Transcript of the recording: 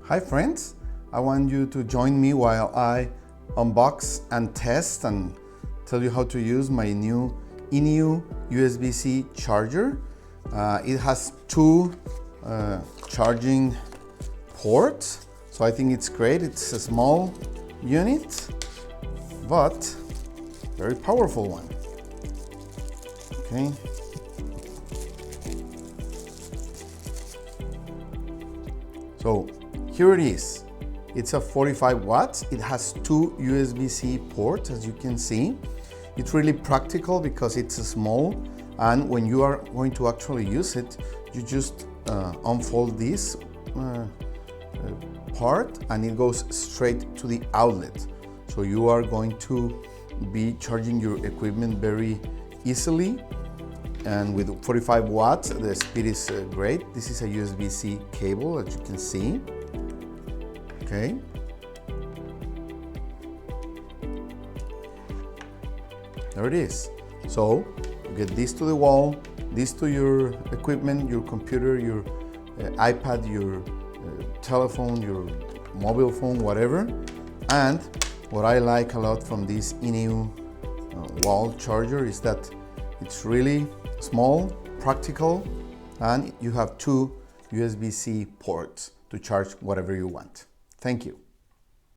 Hi friends, I want you to join me while I unbox and test and tell you how to use my new INIU USB-C charger. It has two charging ports, so I think it's great. It's a small unit, but very powerful one. Okay. So here it is. It's a 45 watts. It has two USB-C ports, as you can see. It's really practical because it's small, and when you are going to actually use it, you just unfold this part and it goes straight to the outlet. So you are going to be charging your equipment very easily, and with 45 watts the speed is great. This is a USB-C cable, as you can see. Okay. There it is. So you get this to the wall, this to your equipment, your computer, your iPad, your telephone, your mobile phone, whatever. And what I like a lot from this INIU wall charger is that it's really small, practical, and you have two USB-C ports to charge whatever you want. Thank you.